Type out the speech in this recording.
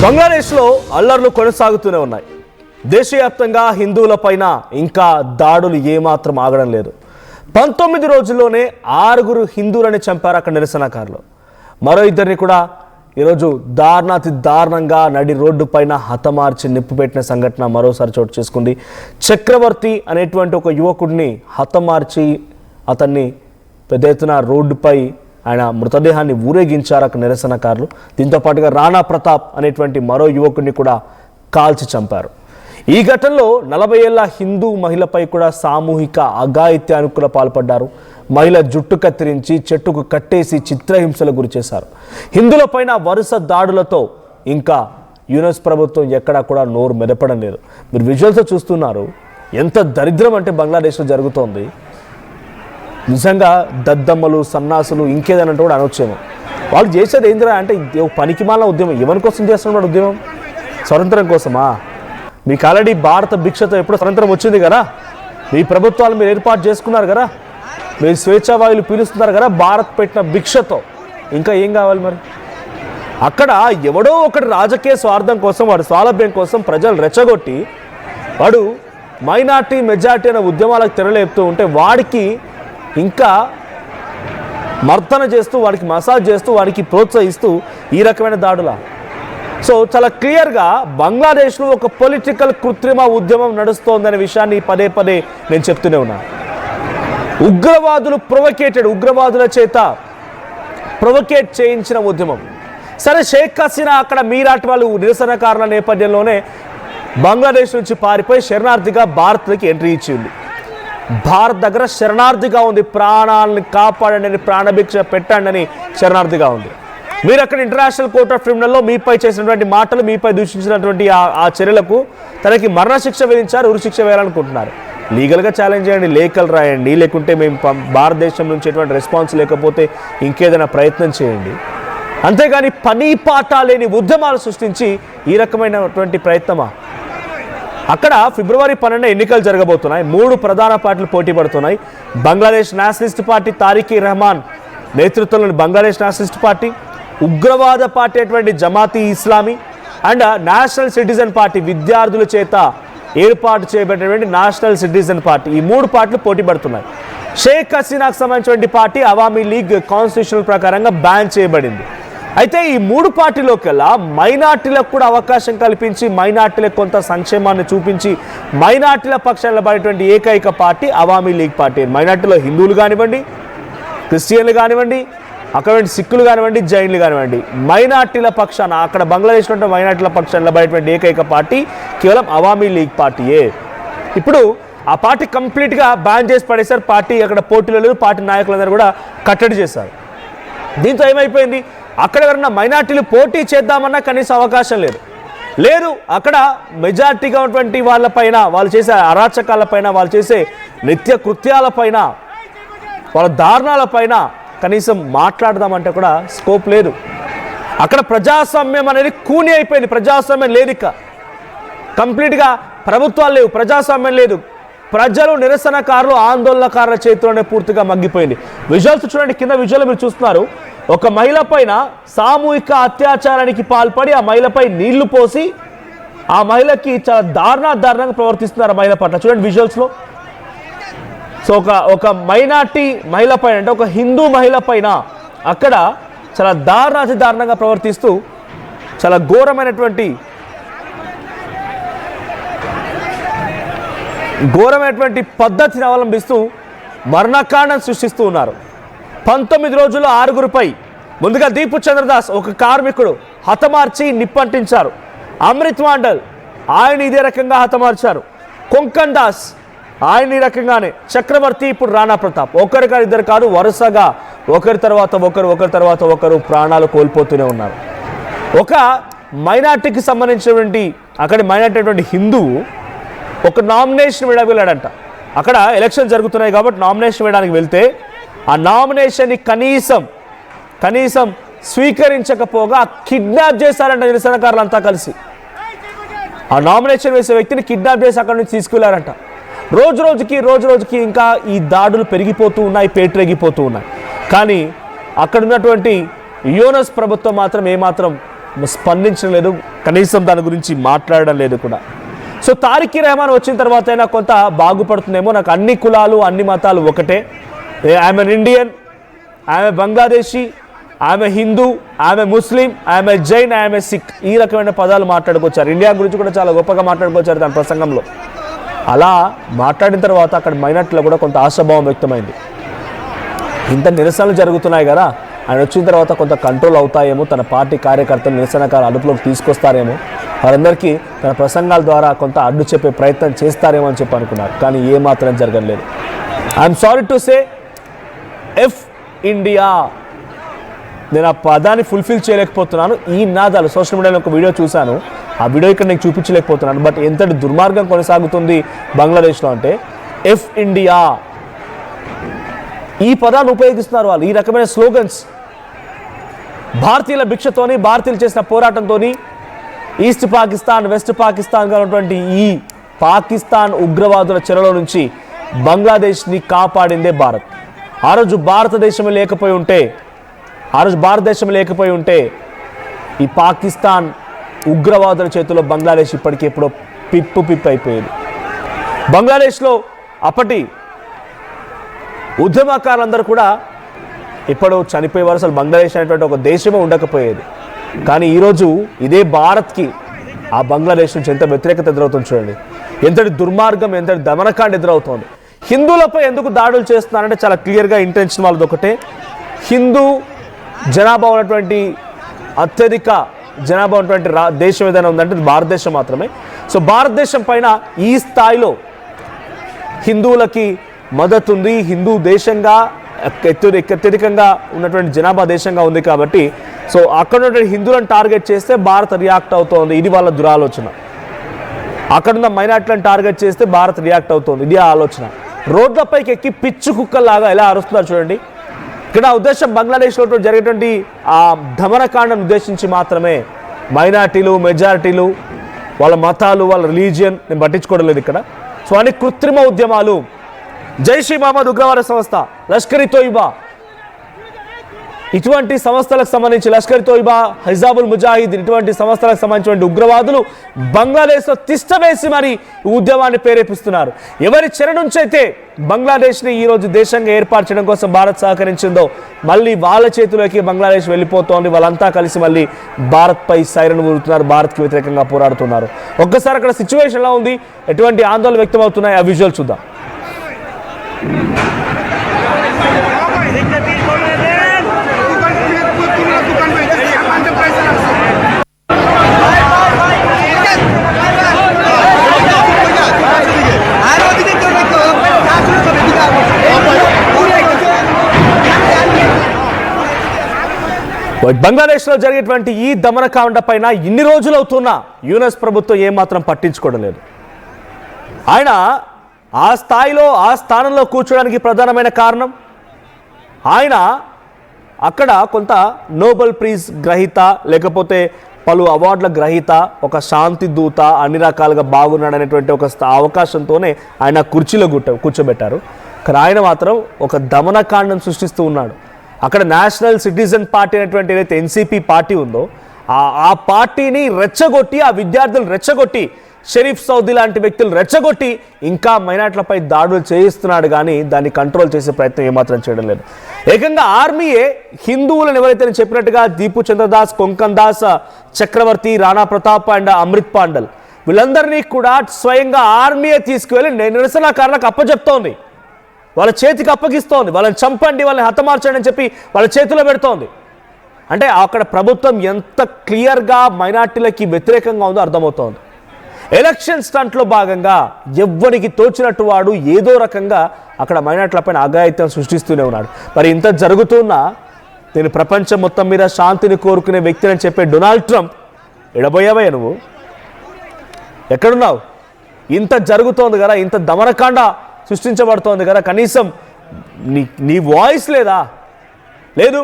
బంగ్లాదేశ్లో అల్లర్లు కొనసాగుతూనే ఉన్నాయి. దేశవ్యాప్తంగా హిందువులపైన ఇంకా దాడులు ఏమాత్రం ఆగడం లేదు. 19 రోజుల్లోనే 6 హిందువులని చంపారు అక్కడ నిరసనకారులు. మరో ఇద్దరిని కూడా ఈరోజు దారుణాతి దారుణంగా నడి రోడ్డు పైన హతమార్చి నిప్పు పెట్టిన సంఘటన మరోసారి చోటు చేసుకుంది. చక్రవర్తి అనేటువంటి ఒక యువకుడిని హతమార్చి అతన్ని పెద్ద ఎత్తున రోడ్డుపై ఆయన మృతదేహాన్ని ఊరేగించారు అక్కడ నిరసనకారులు. దీంతో పాటుగా రాణా ప్రతాప్ అనేటువంటి మరో యువకుడిని కూడా కాల్చి చంపారు. ఈ ఘటనలో 40 ఏళ్ల హిందూ మహిళపై కూడా సామూహిక అఘాయిత్యానికి పాల్పడ్డారు. మహిళ జుట్టు కత్తిరించి చెట్టుకు కట్టేసి చిత్రహింసలకు గురి చేశారు. హిందువులపైన వరుస దాడులతో ఇంకా యుఎస్ ప్రభుత్వం ఎక్కడా కూడా నోరు మెదపడం లేదు. మీరు విజువల్స్ చూస్తున్నారు. ఎంత దరిద్రం అంటే బంగ్లాదేశ్లో జరుగుతోంది. నిజంగా దద్దమ్మలు సన్నాసులు ఇంకేదైనా కూడా అనొచ్చేమో. వాళ్ళు చేసేది ఏందిరా అంటే పనికిమాల ఉద్యమం. ఎవరి కోసం చేస్తున్నాడు ఉద్యమం? స్వతంత్రం కోసమా? మీకు ఆల్రెడీ భారత భిక్షతో ఎప్పుడు స్వతంత్రం వచ్చింది కదా, మీ ప్రభుత్వాలు మీరు ఏర్పాటు చేసుకున్నారు కదా, మీరు స్వేచ్ఛావాయులు పీలుస్తున్నారు కదా భారత్ పెట్టిన భిక్షతో. ఇంకా ఏం కావాలి మరి? అక్కడ ఎవడో ఒకటి రాజకీయ స్వార్థం కోసం, వాడి స్వాలభ్యం కోసం ప్రజలు రెచ్చగొట్టి వాడు మైనార్టీ మెజార్టీ అనే ఉద్యమాలకు తెరలేపుతూ ఉంటే వాడికి ఇంకా మర్దన చేస్తూ, వాడికి మసాజ్ చేస్తూ, వాడికి ప్రోత్సహిస్తూ ఈ రకమైన దాడుల. సో చాలా క్లియర్గా బంగ్లాదేశ్లో ఒక పొలిటికల్ కృత్రిమ ఉద్యమం నడుస్తోందనే విషయాన్ని పదే పదే నేను చెప్తూనే ఉన్నాను. ఉగ్రవాదులు ఉగ్రవాదుల చేత ప్రొవోకేట్ చేయించిన ఉద్యమం. సరే, షేక్ హసీనా అక్కడ మీరాట్ వాళ్ళు నిరసనకారుల నేపథ్యంలోనే బంగ్లాదేశ్ నుంచి పారిపోయి శరణార్థిగా భారత్లోకి ఎంట్రీ ఇచ్చింది. భారత్ దగ్గర శరణార్థిగా ఉంది. ప్రాణాలను కాపాడండి అని, ప్రాణభిక్ష పెట్టండి అని శరణార్థిగా ఉంది. మీరు అక్కడ ఇంటర్నేషనల్ కోర్ట్ ఆఫ్ క్రిమినల్లో మీపై చేసినటువంటి మాటలు, మీపై దూషించినటువంటి ఆ చర్యలకు తనకి మరణశిక్ష విధించారు, ఉరిశిక్ష వేయాలనుకుంటున్నారు. లీగల్గా ఛాలెంజ్ చేయండి, లేఖలు రాయండి, లేకుంటే మేము భారతదేశం నుంచి ఎటువంటి రెస్పాన్స్ లేకపోతే ఇంకేదైనా ప్రయత్నం చేయండి. అంతేగాని పని పాట లేని ఉద్యమాలు సృష్టించి ఈ రకమైనటువంటి ప్రయత్నమా? అక్కడ ఫిబ్రవరి 12 ఎన్నికలు జరగబోతున్నాయి. 3 ప్రధాన పార్టీలు పోటీ పడుతున్నాయి. బంగ్లాదేశ్ నేషనలిస్ట్ పార్టీ, తారిక్ రెహమాన్ నేతృత్వంలోని బంగ్లాదేశ్ నేషనలిస్ట్ పార్టీ, ఉగ్రవాద పార్టీ అటువంటి Jamaat Islami and national citizen party, విద్యార్థుల చేత ఏర్పాటు చేయబడినటువంటి నేషనల్ సిటిజన్ పార్టీ. ఈ 3 పార్టీలు పోటీ పడుతున్నాయి. షేక్ హసీనాకు సంబంధించినటువంటి పార్టీ అవామీ లీగ్ కాన్స్టిట్యూషనల్ ప్రకారంగా బ్యాన్ చేయబడింది. అయితే ఈ 3 పార్టీలోకెల్లా మైనార్టీలకు కూడా అవకాశం కల్పించి, మైనార్టీలకు కొంత సంక్షేమాన్ని చూపించి, మైనార్టీల పక్షాన నిలబడేటువంటి ఏకైక పార్టీ అవామీ లీగ్ పార్టీ. మైనార్టీలో హిందువులు కానివ్వండి, క్రిస్టియన్లు కానివ్వండి, అక్కడ సిక్కులు కానివ్వండి, జైన్లు కానివ్వండి, మైనార్టీల పక్షాన అక్కడ బంగ్లాదేశ్లో ఉంటే మైనార్టీల పక్షాన నిలబడేటువంటి ఏకైక పార్టీ కేవలం అవామీ లీగ్ పార్టీయే. ఇప్పుడు ఆ పార్టీ కంప్లీట్గా బ్యాన్ చేసి పడేశారు. పార్టీ అక్కడ పోటీలు లేదు, పార్టీ నాయకులందరూ కూడా కట్టడి చేశారు. దీంతో ఏమైపోయింది, అక్కడ ఎవరన్నా మైనార్టీలు పోటీ చేద్దామన్నా కనీసం అవకాశం లేదు. అక్కడ మెజార్టీగా ఉన్నటువంటి వాళ్ళపైన, వాళ్ళు చేసే అరాచకాలపైన, వాళ్ళు చేసే నిత్య కృత్యాలపైన, వాళ్ళ దారుణాలపైన కనీసం మాట్లాడదామంటే కూడా స్కోప్ లేదు. అక్కడ ప్రజాస్వామ్యం అనేది కూని అయిపోయింది. ప్రజాస్వామ్యం లేదు. ఇక కంప్లీట్గా ప్రభుత్వాలు లేవు, ప్రజాస్వామ్యం లేదు. ప్రజలు, నిరసనకారులు, ఆందోళనకారుల చేతిలోనే పూర్తిగా మగ్గిపోయింది. విజువల్స్ చూడండి, కింద విజువల్ మీరు చూస్తున్నారు. ఒక మహిళ పైన సామూహిక అత్యాచారానికి పాల్పడి ఆ మహిళపై నీళ్లు పోసి ఆ మహిళకి చాలా దారుణంగా ప్రవర్తిస్తున్నారు. ఆ మహిళ పట్ల చూడండి విజువల్స్లో. సో ఒక మైనార్టీ మహిళ పైన, అంటే ఒక హిందూ మహిళ పైన అక్కడ చాలా దారుణంగా ప్రవర్తిస్తూ చాలా ఘోరమైనటువంటి పద్ధతిని అవలంబిస్తూ మరణకాండం సృష్టిస్తూ ఉన్నారు. 19 రోజుల్లో 6పై ముందుగా దీపు చంద్రదాస్ ఒక కార్మికుడు హతమార్చి నిప్పంటించారు. అమృత్ మాండల్ ఆయన ఇదే రకంగా హతమార్చారు. కొంకన్ దాస్ ఆయన ఈ రకంగానే. చక్రవర్తి, ఇప్పుడు రాణా ప్రతాప్. ఒకరి కాదు, ఇద్దరు కాదు, వరుసగా ఒకరి తర్వాత ఒకరు ప్రాణాలు కోల్పోతూనే ఉన్నారు. ఒక మైనార్టీకి సంబంధించినటువంటి అక్కడి మైనార్టీ హిందువు ఒక నామినేషన్ వెళ్ళాడంట. అక్కడ ఎలక్షన్ జరుగుతున్నాయి కాబట్టి నామినేషన్ వేయడానికి వెళ్తే ఆ నామినేషన్ని కనీసం స్వీకరించకపోగా కిడ్నాప్ చేశారంట నిరసనకారులంతా కలిసి. ఆ నామినేషన్ వేసే వ్యక్తిని కిడ్నాప్ చేసి అక్కడి నుంచి తీసుకెళ్లారంట. రోజు రోజుకి ఇంకా ఈ దాడులు పెరిగిపోతూ ఉన్నాయి, పేటరేగిపోతూ ఉన్నాయి. కానీ అక్కడ ఉన్నటువంటి యుఎస్ ప్రభుత్వం మాత్రం ఏమాత్రం స్పందించలేదు. కనీసం దాని గురించి మాట్లాడడం లేదు కూడా. సో తారిక్ రెహమాన్ వచ్చిన తర్వాత అయినా కొంత బాగుపడుతుందేమో. నాకు అన్ని కులాలు అన్ని మతాలు ఒకటే, ఆమె ఇండియన్, ఆమె బంగ్లాదేశీ, ఆమె హిందూ, ఆమె ముస్లిం, ఆమె జైన్, ఆమె సిక్, ఈ రకమైన పదాలు మాట్లాడుకొచ్చారు. ఇండియా గురించి కూడా చాలా గొప్పగా మాట్లాడుకొచ్చారు తన ప్రసంగంలో. అలా మాట్లాడిన తర్వాత అక్కడ మైనార్టీలో కూడా కొంత ఆశాభావం వ్యక్తమైంది. ఇంత నిరసనలు జరుగుతున్నాయి కదా, ఆయన వచ్చిన తర్వాత కొంత కంట్రోల్ అవుతాయేమో, తన పార్టీ కార్యకర్తలు నిరసనకారులు అదుపులోకి తీసుకొస్తారేమో, వారందరికీ తన ప్రసంగాల ద్వారా కొంత అడ్డు చెప్పే ప్రయత్నం చేస్తారేమో అని చెప్పి అనుకున్నారు. కానీ ఏమాత్రం జరగలేదు. I'm sorry to say F India, నేను ఆ పదాన్ని ఫుల్ఫిల్ చేయలేకపోతున్నాను. ఈ నాదాలు సోషల్ మీడియాలో ఒక వీడియో చూశాను, ఆ వీడియో ఇక్కడ నేను చూపించలేకపోతున్నాను. బట్ ఎంతటి దుర్మార్గం కొనసాగుతుంది బంగ్లాదేశ్లో అంటే ఎఫ్ ఇండియా, ఈ పదాన్ని ఉపయోగిస్తున్నారు వాళ్ళు. ఈ రకమైన స్లోగన్స్ భారతీయుల భిక్షతోని, భారతీయులు చేసిన పోరాటంతో ఈస్ట్ పాకిస్తాన్, వెస్ట్ పాకిస్తాన్గా ఉన్నటువంటి ఈ పాకిస్తాన్ ఉగ్రవాదుల చెరలో నుంచి బంగ్లాదేశ్ని కాపాడిందే భారత్. ఆ రోజు భారతదేశమే లేకపోయి ఉంటే ఈ పాకిస్తాన్ ఉగ్రవాదుల చేతిలో బంగ్లాదేశ్ ఇప్పటికీ ఎప్పుడో పిప్పు అయిపోయేది. బంగ్లాదేశ్లో అప్పటి ఉద్యమకారులందరూ కూడా ఇప్పుడు చనిపోయేవారు. అసలు బంగ్లాదేశ్ అనేటువంటి ఒక దేశమే ఉండకపోయేది. కానీ ఈరోజు ఇదే భారత్కి ఆ బంగ్లాదేశ్ నుంచి ఎంత వ్యతిరేకత ఎదురవుతుంది చూడండి. ఎంతటి దుర్మార్గం, ఎంతటి దమనకాండ ఎదురవుతోంది. హిందువులపై ఎందుకు దాడులు చేస్తున్నారంటే చాలా క్లియర్గా ఇంటెన్షన్ వాళ్ళది ఒకటే. హిందూ జనాభా ఉన్నటువంటి అత్యధిక జనాభా ఉన్నటువంటి దేశం ఏదైనా ఉందంటే భారతదేశం మాత్రమే. సో భారతదేశం పైన ఈ స్థాయిలో హిందువులకి మద్దతు ఉంది. హిందూ దేశంగా అత్యధికంగా ఉన్నటువంటి జనాభా దేశంగా ఉంది కాబట్టి సో అక్కడ ఉన్నటువంటి హిందువులను టార్గెట్ చేస్తే భారత్ రియాక్ట్ అవుతోంది. ఇది వాళ్ళ దురాలోచన. అక్కడున్న మైనార్టీలను టార్గెట్ చేస్తే భారత్ రియాక్ట్ అవుతోంది. ఇది ఆలోచన. రోడ్లపైకి ఎక్కి పిచ్చు కుక్కల్లాగా ఎలా అరుస్తున్నారు చూడండి. ఇక్కడ ఉద్దేశం బంగ్లాదేశ్లో జరిగేటువంటి ఆ దమనకాండను ఉద్దేశించి మాత్రమే. మైనార్టీలు, మెజారిటీలు, వాళ్ళ మతాలు, వాళ్ళ రిలీజియన్ నేను పట్టించుకోవడం లేదు ఇక్కడ. సో అన్ని కృత్రిమ ఉద్యమాలు. జైష్ ఈ మహమ్మద్ ఉగ్రవాద సంస్థ, లష్కర్ ఇ తోయిబా, ఇటువంటి సంస్థలకు సంబంధించి లష్కర్ ఇ తోయిబా, హిజాబుల్ ముజాహిదీన్ ఇటువంటి సంస్థలకు సంబంధించిన ఉగ్రవాదులు బంగ్లాదేశ్లో తిష్టవేసి మరి ఉద్యమాన్ని ప్రేరేపిస్తున్నారు. ఎవరి చెర నుంచి అయితే బంగ్లాదేశ్ని ఈరోజు దేశంగా ఏర్పాటు చేయడం కోసం భారత్ సహకరించిందో మళ్ళీ వాళ్ళ చేతిలోకి బంగ్లాదేశ్ వెళ్ళిపోతోంది. వాళ్ళంతా కలిసి మళ్ళీ భారత్పై సైరన్ ఊరుతున్నారు, భారత్కి వ్యతిరేకంగా పోరాడుతున్నారు. ఒక్కసారి అక్కడ సిచ్యువేషన్ ఎలా ఉంది, ఎటువంటి ఆందోళన వ్యక్తమవుతున్నాయి, ఆ విజువల్ చూద్దాం. బంగ్లాదేశ్లో జరిగేటువంటి ఈ దమనకాండ పైన ఇన్ని రోజులు అవుతున్నా యూనస్ ప్రభుత్వం ఏమాత్రం పట్టించుకోవడం లేదు. ఆయన ఆ స్థాయిలో ఆ స్థానంలో కూర్చోడానికి ప్రధానమైన కారణం ఆయన అక్కడ కొంత నోబెల్ ప్రైజ్ గ్రహీత, లేకపోతే పలు అవార్డుల గ్రహీత, ఒక శాంతి దూత, అన్ని రకాలుగా బాగున్నాడనేటువంటి ఒక అవకాశంతోనే ఆయన కుర్చీలో కూర్చోబెట్టారు. కానీ ఆయన మాత్రం ఒక దమనకాండం సృష్టిస్తూ ఉన్నాడు. అక్కడ నేషనల్ సిటిజన్ పార్టీ అనేటువంటి ఏదైతే ఎన్సీపీ పార్టీ ఉందో ఆ పార్టీని రెచ్చగొట్టి, ఆ విద్యార్థులు రెచ్చగొట్టి, షరీఫ్ సౌదీ లాంటి వ్యక్తులు రెచ్చగొట్టి ఇంకా మైనార్టీలపై దాడులు చేయిస్తున్నాడు. కానీ దాన్ని కంట్రోల్ చేసే ప్రయత్నం ఏమాత్రం చేయడం లేదు. ఏకంగా ఆర్మీయే హిందువులను ఎవరైతే చెప్పినట్టుగా దీపు చంద్రదాస్, కొంకన్ దాస్, చక్రవర్తి, రాణా ప్రతాప్ అండ్ అమృత్ పాండల్ వీళ్ళందరినీ కూడా స్వయంగా ఆర్మీయే తీసుకువెళ్ళి నిరసనకారులకు అప్పచెప్తోంది, వాళ్ళ చేతికి అప్పగిస్తోంది. వాళ్ళని చంపండి, వాళ్ళని హతమార్చండి అని చెప్పి వాళ్ళ చేతిలో పెడుతోంది. అంటే అక్కడ ప్రభుత్వం ఎంత క్లియర్గా మైనార్టీలకి వ్యతిరేకంగా ఉందో అర్థమవుతోంది. ఎలక్షన్ స్టంట్లో భాగంగా ఎవ్వరికి తోచినట్టు వాడు ఏదో రకంగా అక్కడ మైనార్టీలపైన అఘాయిత్యం సృష్టిస్తూనే ఉన్నాడు. మరి ఇంత జరుగుతున్నా నేను ప్రపంచం మొత్తం మీద శాంతిని కోరుకునే వ్యక్తిని అని చెప్పే డొనాల్డ్ ట్రంప్, ఎడబోయావే నువ్వు, ఎక్కడున్నావు? ఇంత జరుగుతోంది కదా, ఇంత దమనకాండ సృష్టించబడుతోంది కదా, కనీసం నీ వాయిస్ లేదా? లేదు.